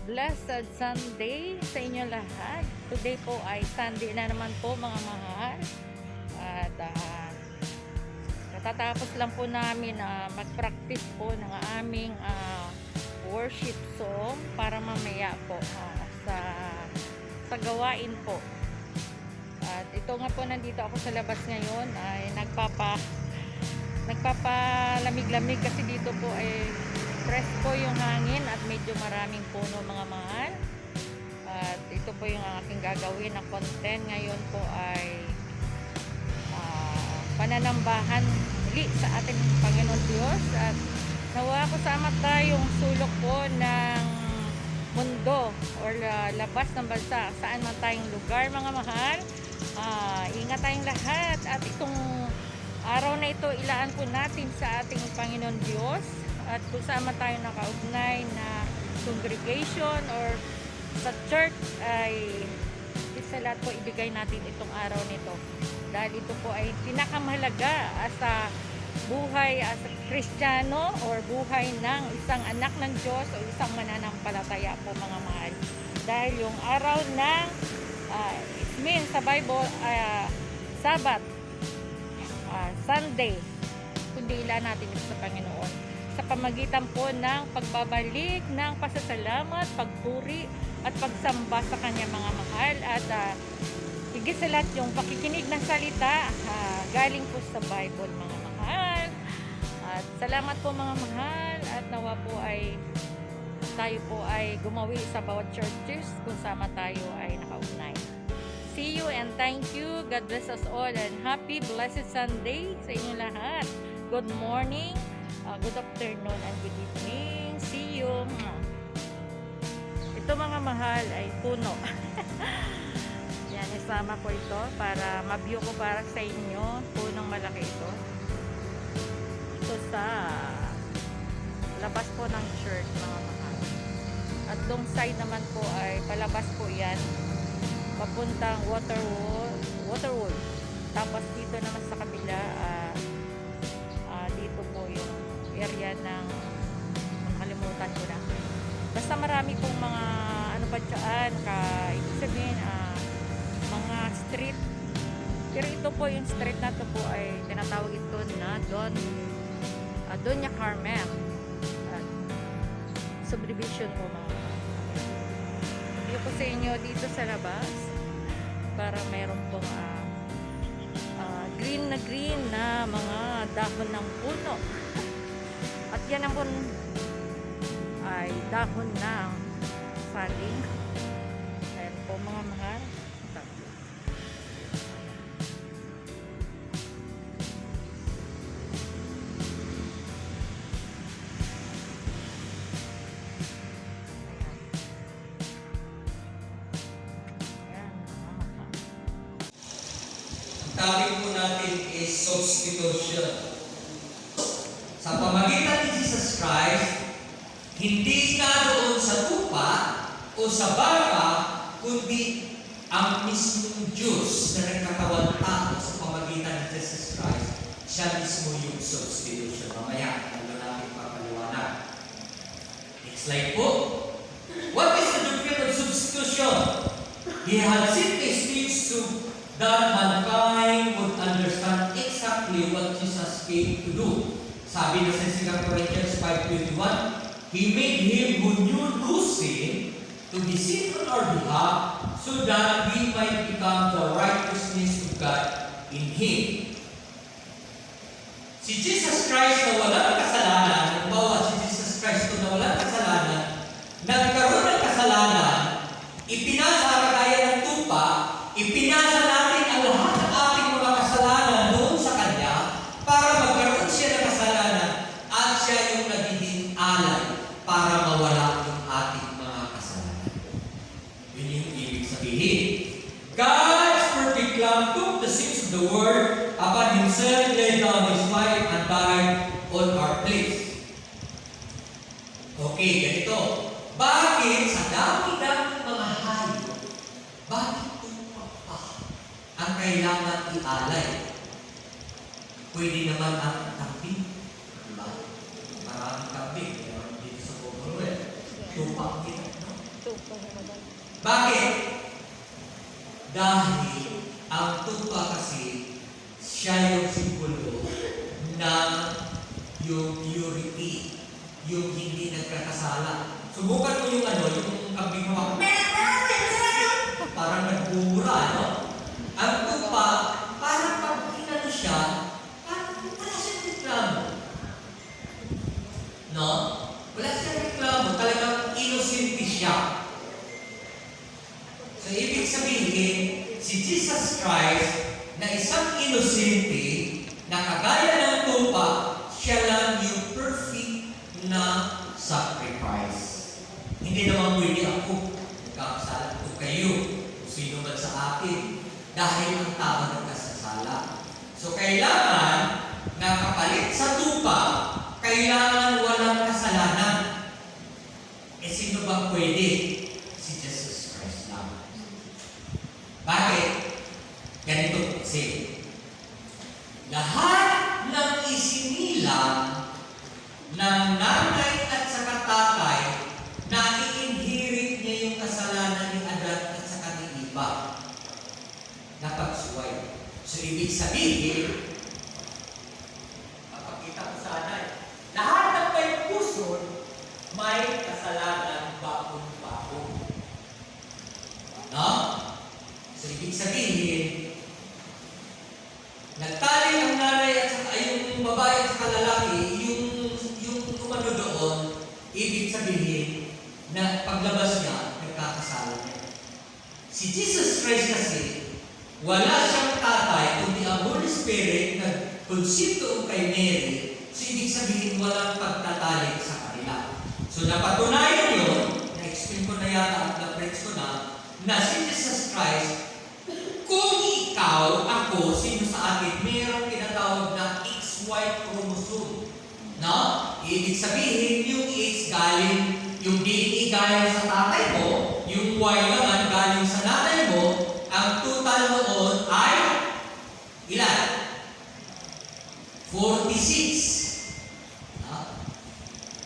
Blessed Sunday sa inyo lahat. Today po ay Sunday na naman po mga mahal. At katatapos lang po namin mag-practice po ng aming worship song para mamaya po sa gawain po. At ito nga po, nandito ako sa labas ngayon ay nagpapalamig-lamig kasi dito po ay fresh po yung hangin at medyo maraming puno mga mahal. At ito po yung aking gagawin na content ngayon po ay pananambahan muli sa ating Panginoon Diyos. At nawa ko sama tayong sulok po ng mundo or labas ng bansa, saan man tayong lugar mga mahal. Ingat tayong lahat at itong araw na ito ilaan po natin sa ating Panginoon Diyos. At kung saan tayo nakaugnay na congregation or sa church ay sa lahat po ibigay natin itong araw nito. Dahil ito po ay pinakamahalaga sa buhay as a Kristiyano or buhay ng isang anak ng Diyos o isang mananampalataya po mga mahal. Dahil yung araw ng it means sa Bible Sabbath, Sunday, kundi ilan natin ito sa Panginoon sa pamagitan po ng pagbabalik ng pasasalamat, pagpuri at pagsamba sa kanya mga mahal. At higit sa lahat yung pakikinig ng salita galing po sa Bible mga mahal. At salamat po mga mahal at nawa po ay tayo po ay gumawi sa bawat churches kung sama tayo ay nakaugnay. See you and thank you. God bless us all and happy blessed Sunday sa inyo lahat. Good morning, good afternoon and good evening. See you. Ito mga mahal ay puno. Yan, isama ko ito para ma-view ko para sa inyo. Punong malaki ito. Ito sa labas po ng church mga mahal. At dong side naman po ay palabas po yan. Papuntang water wall. Tapos dito naman sa kabila dito po yung area ng nakalimutan ko na. Basta marami pong mga ano ba dyan, ibig sabihin mga street. Pero ito po yung street na to po ay tinatawag ito na Doña Carmen subdivision po mga. Iyo ko sa inyo dito sa labas para mayroon pong green na mga dahon ng puno. At yan naman ay dahon ng saging. Ayan po mga mahal. Topic po natin is substitution. Sa pamagitan ni Jesus Christ, hindi na doon sa tupa o sa barka, kundi ang mismong Diyos na nagkatawan tao sa pamagitan ni Jesus Christ, siya mismo yung substitution. Mamaya, ano natin papaliwanag. Next slide po. What is the doctrine of substitution? He has simply speaks to that mankind would understand exactly what Jesus came to do. Sabi na sa 2 Corinthians 5:21, He made Him who knew no sin to be sin on our behalf so that we might become the righteousness of God in Him. Si Jesus Christ na walang kasalanan, halimbawa si Jesus Christ na walang kasalanan, nagkaroon ng kasalanan, ipinasa ang kaya ng tupa, ipinasa natin ang lahat ng ating mga kasalanan doon sa Kanya para magkaroon siya ng kasalanan at siya yung nagiging alay para mawala yung ating mga kasalanan. Yun yung ibig sabihin. God's perfect Lamb took the sins of the world upon Himself, laid down His life and died on our place. Okay. Bakit sa dami-dami mga hayop, bakit tupa pa ang kailangan ialay? Pwede naman ang kambing. Diba? Maraming kambing. Meron dito sa Commonwealth. Tupa din. No? Bakit? Dahil ang tupa kasi siya yung simbolo ng yung purity, yung hindi nagkakasala. Subukan mo yung yung kambing mo. Parang nagbubura, no? Ang tupa, parang pag inano siya, parang wala siyang reklamo. No? Wala siyang reklamo. Talagang innocent siya. So, ibig sabihin, si Jesus Christ, na isang inosente, na kagaya ng tupa, siya lang yung perfect na sacrifice. Hindi naman pwede ako, nagkakasala ko kayo, kung sino man sa akin, dahil ang tao nagkasasala. So, kailangan na kapalit sa tupa, kailangan walang kasalanan. Eh, sino bang pwede? Si Jesus Christ lang. Bakit? Ganito kasi. Lahat ng isinilang ng nanay at saka tatay na i-inherit niya yung kasalanan ni Adan at saka ni Eva. Napagsuway. So, ibig sabihin, papakita ko sana, lahat ng may puso, may kasalanan bakong-bakong. No? So, ibig sabihin, nagtali ang nanay at saka yung babae at saka lalaki, yung umano doon, ibig sabihin na paglabas niya, nagkakasala niya. Si Jesus Christ kasi, wala siyang tatay, kundi ang Holy Spirit nag-konsipto kay Mary, so ibig sabihin walang pagtatalik sa kanila. So napatunayan yun, na-explain ko na yata at na-preach ko na si Jesus Christ, kung ikaw, ako, sino sa atin, mayroong tinatawag na XY chromosome. No? Ibig sabihin, yung X galing, yung DNA galing sa tatay mo, yung Y naman galing sa nanay mo, ang total noon ay ilan? 46. No?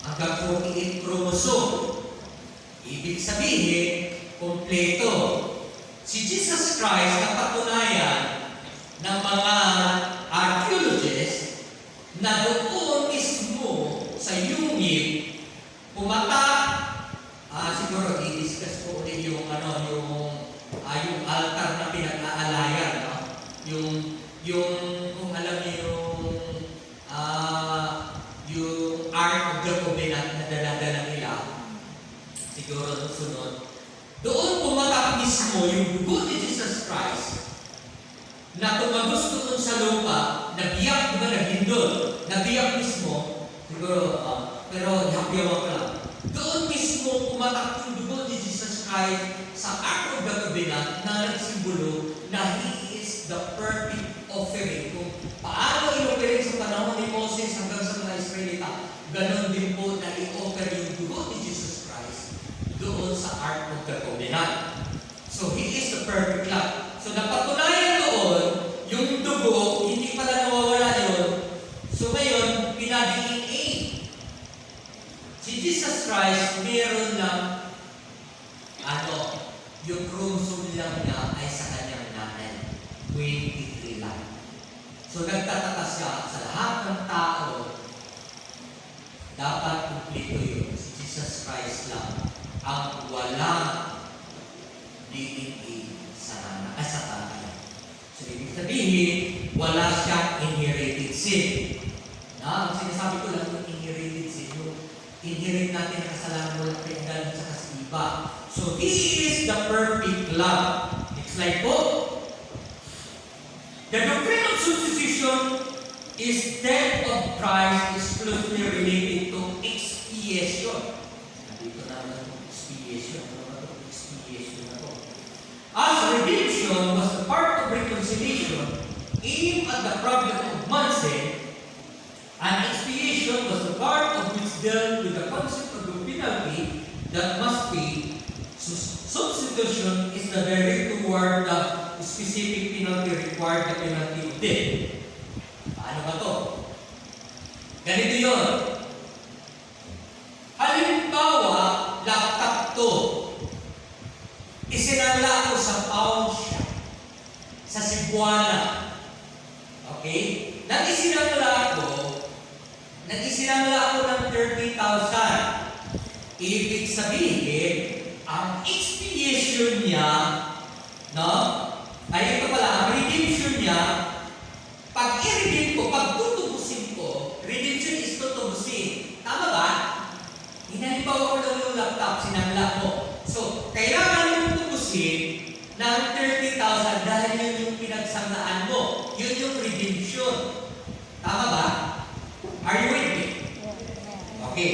Hanggang 48 chromosome. Ibig sabihin, kompleto. Si Jesus Christ na patunayan ng mga archaeologists na doon mismo sa Yungib pumatak, siguro i-discuss ko ulit yung yung altar na pinag-aalayan, no? Yung kung alam niyo yung Ark of the Covenant na dala-dala nila, siguro sunod. Doon pumatak mismo yung dugo ni Jesus Christ na tumagos doon sa lupa, nabiyak, di ba, naghindol, nabiyak mismo, siguro, pero ihapyawan ko lang. Doon mismo pumatak yung dugo ni Jesus Christ sa Ark of the Covenant na nagsimbolo na He is the perfect offering. Kung paano i-operate sa panahon ni Moses hanggang sa mga Israelita, ganon din po na i-offer yung dugo ni Jesus Christ doon sa Ark of the Covenant. So, He is the perfect Lamb. So, napatunayan doon, yung dugo, hindi pala nawawala yun. So, ngayon, pinag-DNA. Si Jesus Christ, meron lang, yung chromosome lang niya ay sa kanyang nanay. 23 lang. So, nagtataka siya sa lahat ng tao, dapat kumplito yun. Si Jesus Christ lang ang walang DNA sa tatay. So, ibig sabihin, wala siyang inherited sin. Ang sinasabi ko lang yung inherited sin, yung inherit natin ang kasalanan mo lang pinagaling sa kasiba. So, He is the perfect Lamb. Next slide po. The doctrine of substitution is death of Christ is closely related to expiation. Nandito naman ang expiation. Expiation na po. As redemption was a part of reconciliation aimed at the problem of man's sin, and expiation was a part of which dealt with the concept of the penalty that must be substitution is the direct toward the specific penalty required, the penalty of death. Paano ba to? Ganito yun. Halimbawa, laptop to. Isinangla ko sa pawn shop, sa Cebuana. Okay? Nang isinangla ko ng 30,000. Ibig sabihin, ang expiation niya, no? Ay, ito pala, ang redemption niya, pag i-redeem ko, pag tutubusin ko, redemption is tutubusin. Tama ba? Hinalibawa ko lang yung laptop, sinangla ko. So, kailangan yung tubusin ng 30,000 dahil yun yung pinagsanglaan mo. Yun yung redemption. Tama ba? Are you with me? Okay.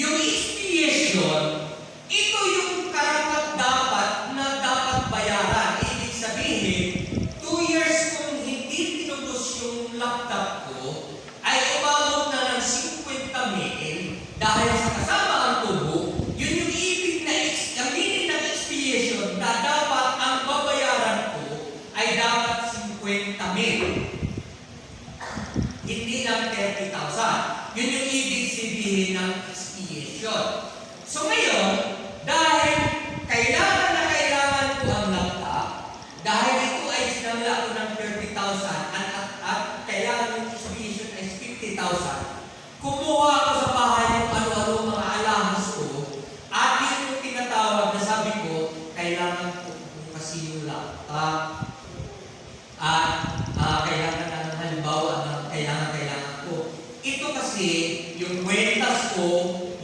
Yung expiation, ito yung karapat-dapat na dapat bayaran. Ibig sabihin, 2 years kung hindi tinubos yung laptop ko, ay umabot na ng 50,000 dahil sa kasama ang tubo, yun yung ibig na ang meaning ng expiation na dapat ang babayaran ko ay dapat 50,000. Hindi lang 30,000. Yun yung ibig sabihin ng expiation. So ngayon, dahil kailangan na kailangan ko ang laptop, dahil ito ay sinangla ko ng 30,000 at kailangan yung expiation ay 50,000, kumuha ako sa bahay yung ano-ano mga alahas ko, at yun yung tinatawag na sabi ko, kailangan ko kasi yung laptop. At kailangan na halimbawa na kailangan ko. Ito kasi yung kwentas ko,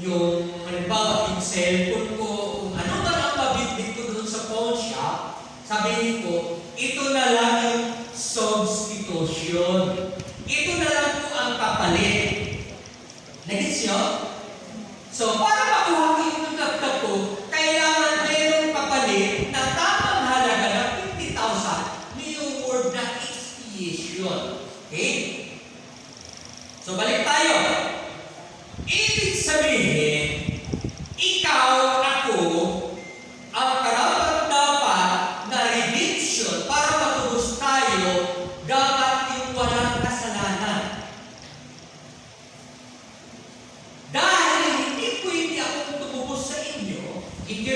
yung halimbawa yung cellphone ko, kung ano man ang mabibig ko doon sa pawn shop, sabihin ko, ito na lang yung substitution. Ito na lang po ang kapalit. Nagets nyo? So, para makuha ko yung laptop ko, kailangan mayroong kapalit na tamang halaga ng 50,000 yung word na expiation. Okay? So, balik tayo. Ibig sabihin, ikaw, ako, ang karapat-dapat na redemption para matubos tayo, dapat yung walang kasalanan. Dahil hindi pwede akong tumubos sa inyo, hindi